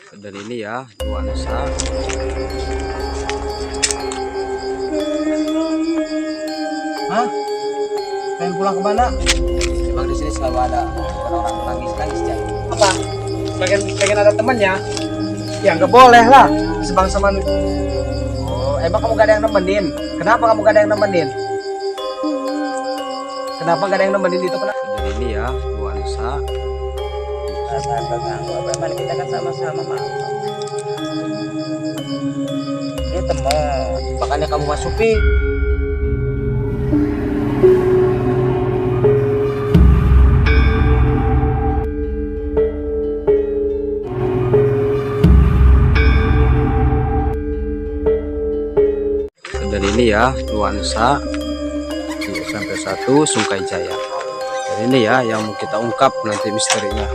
Dan ini ya nuansa pengen pulang ke mana? emang di sini selalu ada orang nangis Jai. Apa? Pengen ada temannya? Ya nggak boleh lah, sebangsa manusia. Oh, emang kamu gak ada yang nemenin? Kenapa kamu gak ada yang nemenin? Kenapa gak ada yang nemenin itu? Kenapa? Dan ini ya nuansa Perasaan terganggu, apa emang kita kan sama-sama mau. Ini teman, makanya kamu masuki. dan ini ya nuansa di SMP 1 Sungkai Jaya. Dan ini ya yang mau kita ungkap nanti misterinya.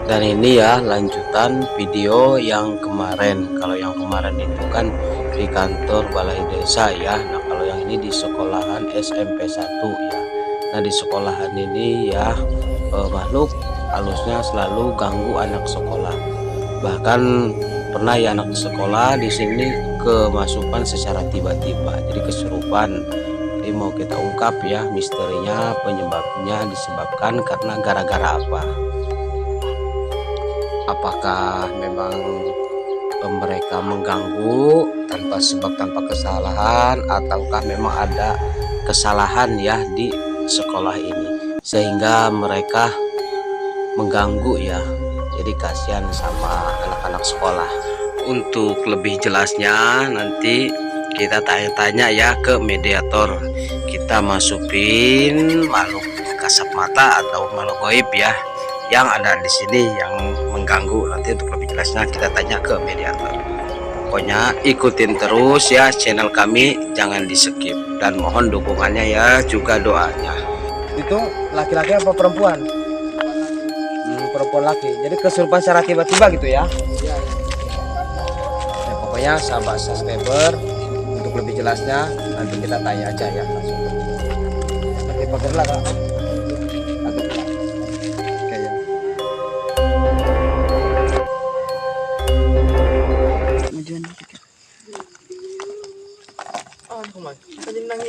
Dan ini ya lanjutan video yang kemarin. Kalau yang kemarin itu kan di kantor balai desa ya. Nah kalau yang ini di sekolahan SMP 1 ya. Nah di sekolahan ini ya makhluk halusnya selalu ganggu anak sekolah. Bahkan pernah ya anak sekolah di sini kemasukan secara tiba-tiba, jadi kesurupan. Jadi mau kita ungkap ya misterinya, penyebabnya disebabkan karena gara-gara apa? Apakah memang mereka mengganggu tanpa sebab, tanpa kesalahan, ataukah memang ada kesalahan ya di sekolah ini sehingga mereka mengganggu ya? Jadi kasihan sama anak-anak sekolah. Untuk lebih jelasnya nanti kita tanya-tanya ya ke mediator. Kita masukin makhluk kasat mata atau makhluk gaib ya yang ada di sini yang mengganggu. Nanti untuk lebih jelasnya kita tanya ke mediator. Pokoknya ikutin terus ya channel kami, jangan di skip, dan mohon dukungannya ya, juga doanya. Itu laki-laki apa perempuan? Perempuan laki. Jadi kesurupan secara tiba-tiba gitu ya? Iya. Ya, pokoknya sahabat subscriber, untuk lebih jelasnya nanti kita tanya aja ya langsung. Seperti pagar lah kak. Oke ya.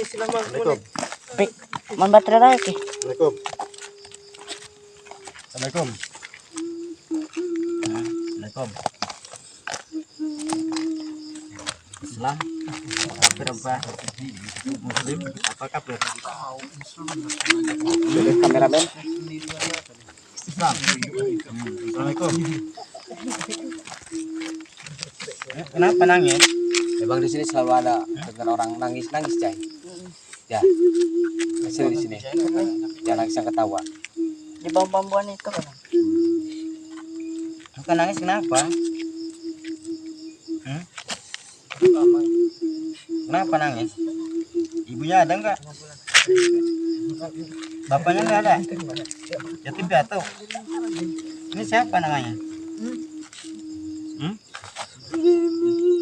Assalamualaikum. Man baterai lagi. Assalamualaikum. Assalamualaikum. Assalamualaikum. Islam. Apa Muslim? Apa kabar? Kameramen. Islam. Assalamualaikum. Kenapa nangis? Memang di sini selalu ada dengan orang nangis Jai. Ya. Hasil di sini. Jangan nangis yang ketawa. Di bawah bambuan itu kan. Bukan nangis kenapa? Kenapa nangis? Ibunya ada enggak? Bapaknya enggak ada? Yatim piatu. Ini siapa namanya?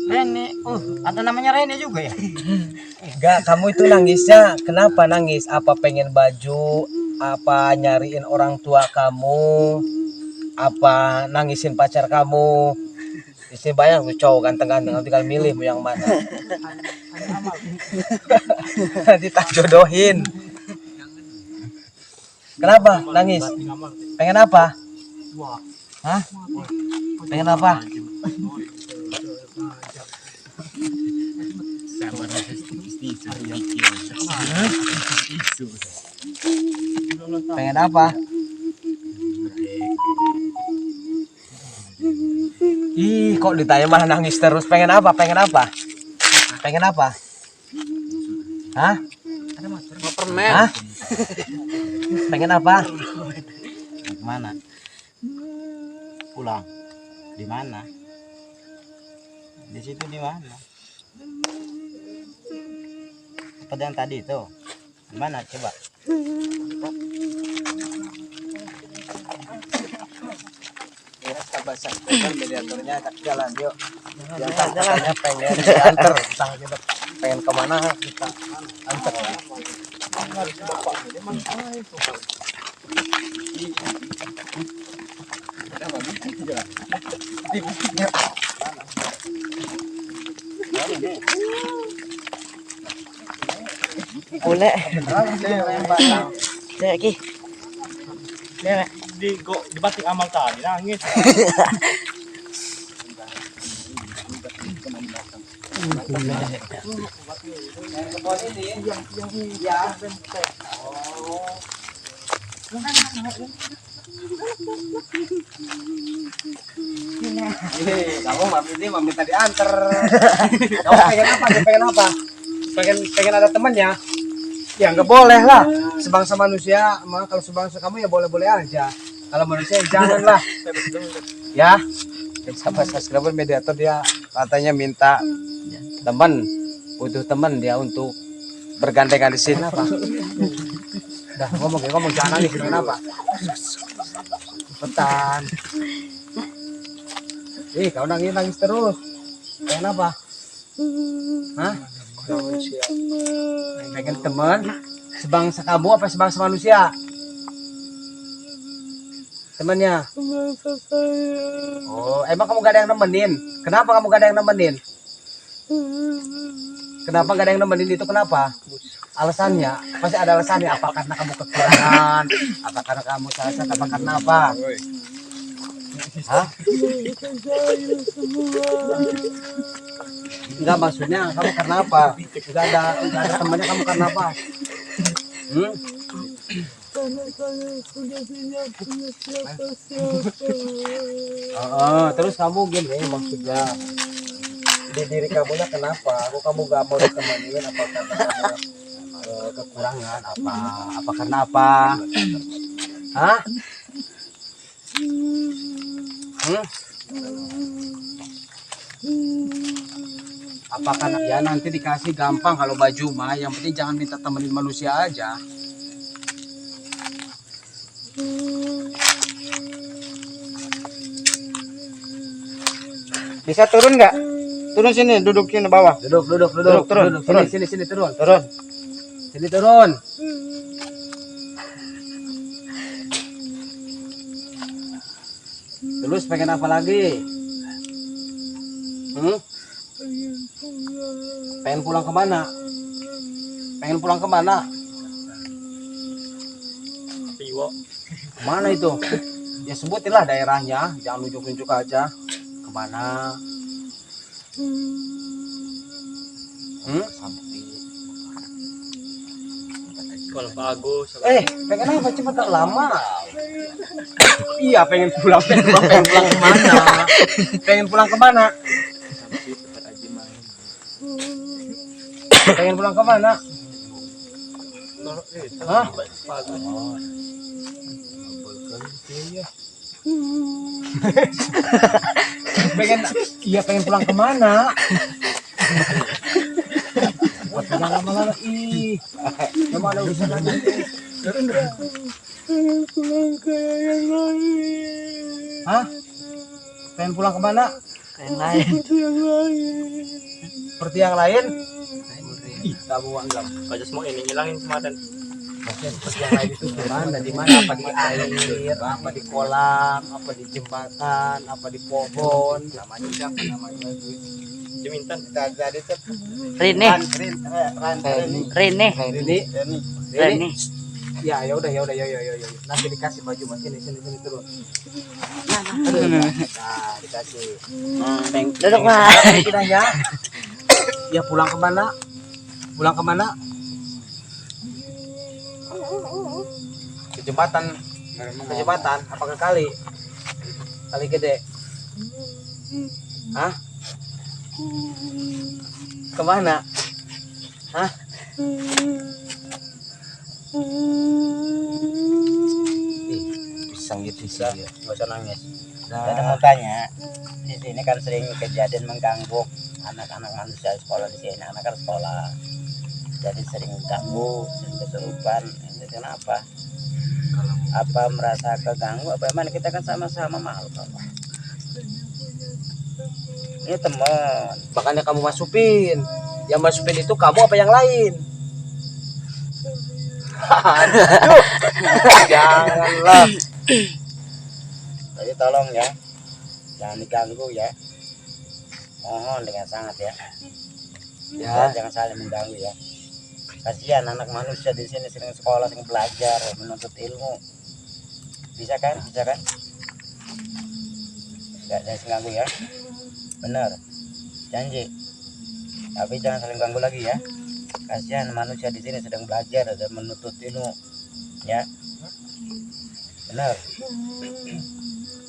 Rene. Ada namanya Rene juga ya? Enggak, kamu itu nangisnya kenapa nangis? Apa pengen baju? Apa nyariin orang tua kamu? Apa nangisin pacar kamu? Di sini banyak tuh cowok ganteng-ganteng, tinggal milih mau yang mana. Nanti tak jodohin. Kenapa nangis? Pengen apa? Hah? Pengen apa? Pengen apa? Ih, kok ditanya malah nangis terus. Pengen apa? Pengen apa? Pengen apa? Hah? Mau permen. Hah? Pengen apa? Mana? Pulang. Di mana? Di situ di mana? Apa yang tadi itu? Di mana? Coba. Sabar mediatornya tak jalan yuk. Yang katanya pengen diantar, pengen kemana kita antar. Boleh. Lagi. Di kok di batik amal tadi nangis. Kamu mami tadi anter. Kamu pengen apa? Pengen apa? Pengen ada temannya? Ya nggak boleh lah. Sebangsa manusia, kalau sebangsa kamu ya boleh-boleh aja. Kalau manusia janganlah. Ya. Sama subscriber mediator dia katanya minta teman, butuh teman dia untuk bergandengan di sini apa? Dah ngomong jangan nangis kenapa? Cepetan. Kau nangis terus. Kenapa? Hah? Pengen teman sebangsa kamu apa sebangsa manusia? Temannya? Oh, emang kamu gak ada yang nemenin? Kenapa kamu gak ada yang nemenin? Kenapa gak ada yang nemenin itu kenapa? Alasannya, pasti ada alasannya. Apa karena kamu kekurangan? Apa karena kamu salah? Apa karena apa? Hah? Enggak, maksudnya kamu karena apa? Enggak ada temannya, kamu karena apa? Terus kamu gini maksudnya di diri kamunya kenapa? Kamu gak mau ditemenin apa karena kamu kekurangan apa karena apa? Hah? Apakah ya nanti dikasih gampang kalau baju mah, yang penting jangan minta temenin manusia aja. Bisa turun nggak? Turun sini, dudukin di bawah. Duduk. Turun. Sini turun. Sini turun. Terus pengen apa lagi? Pengen pulang kemana? Kemana itu? Ya sebutinlah daerahnya, jangan nunjuk-nunjuk aja. Kemana? Kalau bagus. Pengen apa? Cepet tak lama. Iya, pengen pulang kemana? Pengen pulang kemana? Pengen pulang kemana? Hah? Pengen pulang kemana? Jangan lama-lama Kamu ada urusan lagi. Pengen pulang ke yang lain. Hah? Pengen pulang kemana? Yang lain. Seperti yang lain? Kamu anggap. Aja semua ini ngilangin kemarin. Maksudnya seperti yang lain itu gimana? Di mana? Apa di air? Apa di kolam? Apa di jembatan? Apa di pohon? Namanya siapa namanya? Jemintan. Rene. Rene. Ya udah. Nanti dikasih baju mas sini turun. Nah, dikasih. Duduk Pak. Kita ya. Ya pulang kemana? Ke jembatan. Apa ke kali? Kali gede. Hah? Kemana? Hah? Pisang gitu sih, nggak usah nangis. Saya mau tanya, di sini kan sering kejadian mengganggu anak-anak manusia sekolah di sini, anak kan sekolah. Jadi sering ganggu, sering kesurupan. Itu kenapa? Apa merasa keganggu? Apa emang kita kan sama-sama makhluk Allah? Ini teman. Makanya kamu masukin. Yang masukin itu kamu apa yang lain? Aduh, janganlah. Jadi tolong ya, jangan diganggu ya, mohon dengan sangat ya. Ya. Jangan saling mengganggu ya. Kasihan anak manusia di sini sering sekolah, sering belajar, menuntut ilmu. Bisa kan? Bisa kan? Jangan ganggu ya. Benar. Janji. Tapi jangan saling ganggu lagi ya. Kasihan manusia di sini sedang belajar dan menuntut ilmu. Ya. Benar.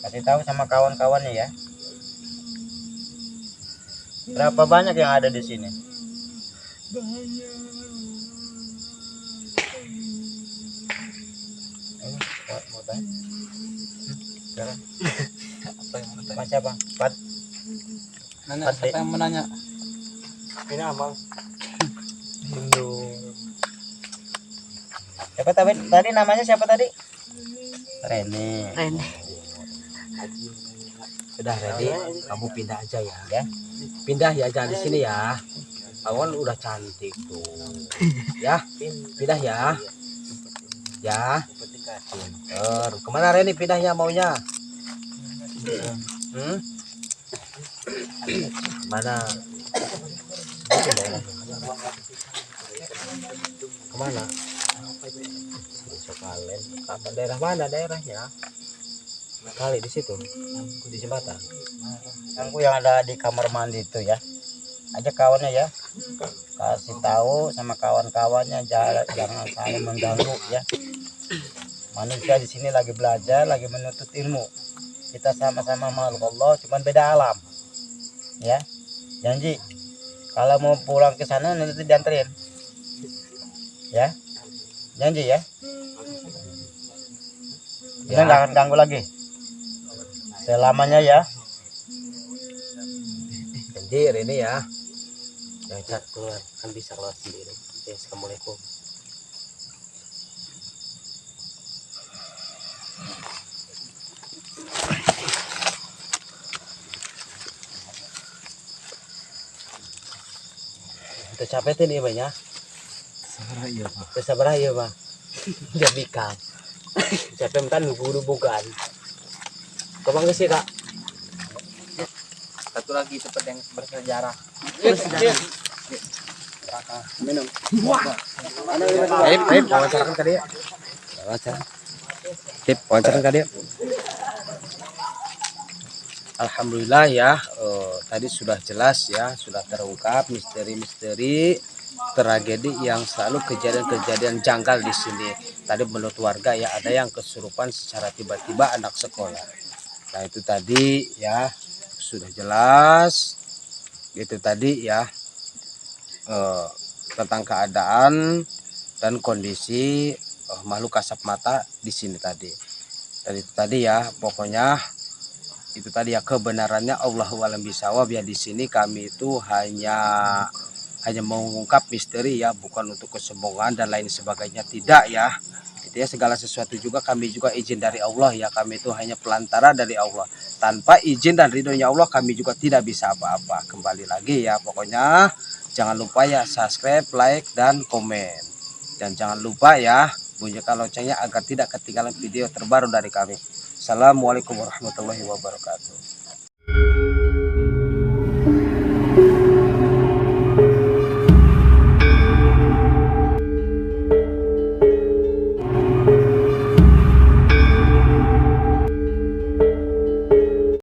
Kasih tahu sama kawan-kawannya ya. Berapa banyak yang ada di sini? Ini mau tanya? Silakan. Mas siapa? Pat. Nanya, siapa yang menanya? Ini abang. Siapa tadi namanya siapa tadi? Rene. Sudah ready, kamu pindah aja ya. Ya. Pindah ya, jangan di sini ya. Awan udah cantik tuh. Ya, pindah ya. Ya. Pinter. Kemana Reni pindahnya maunya? Mana? Kemana? Sekalen. Apa daerah mana daerahnya? Kali di situ, di jembatan. Aku yang ada di kamar mandi itu ya. Ajak kawannya ya. Kasih tahu sama kawan-kawannya jangan saling mengganggu ya. Manusia di sini lagi belajar, lagi menuntut ilmu. Kita sama-sama makhluk Allah, cuman beda alam. Ya. Janji. Kalau mau pulang ke sana nanti dianterin. Ya. Janji ya. Kita nggak akan ganggu lagi. Selamanya ya. Jadi Reni ya, yang cat keluar kan bisa keluar sendiri. Ya, assalamualaikum. Itu capek tuh nih banyak. Sabar ya pak. Dia bikam. Capek mentan guru bukan. Kemang sih kak. Satu lagi tempat yang bersejarah. Minum. Baik, wawancarakan ke dia. Wawancarakan ke dia. Alhamdulillah ya, tadi sudah jelas ya, sudah terungkap misteri-misteri tragedi yang selalu kejadian-kejadian janggal di sini. Tadi menurut warga ya ada yang kesurupan secara tiba-tiba anak sekolah. Nah itu tadi ya sudah jelas. Itu tadi ya tentang keadaan dan kondisi makhluk kasat mata di sini tadi. Dan itu tadi ya pokoknya itu tadi ya kebenarannya Allahu a'lam bishawab ya. Di sini kami itu hanya mengungkap misteri ya, bukan untuk kesombongan dan lain sebagainya, tidak ya. Itu ya, segala sesuatu juga kami juga izin dari Allah ya, kami itu hanya pelantara dari Allah. Tanpa izin dan ridhonya Allah kami juga tidak bisa apa-apa. Kembali lagi ya, pokoknya jangan lupa ya subscribe, like dan komen. Dan jangan lupa ya bunyikan loncengnya agar tidak ketinggalan video terbaru dari kami. Assalamualaikum warahmatullahi wabarakatuh.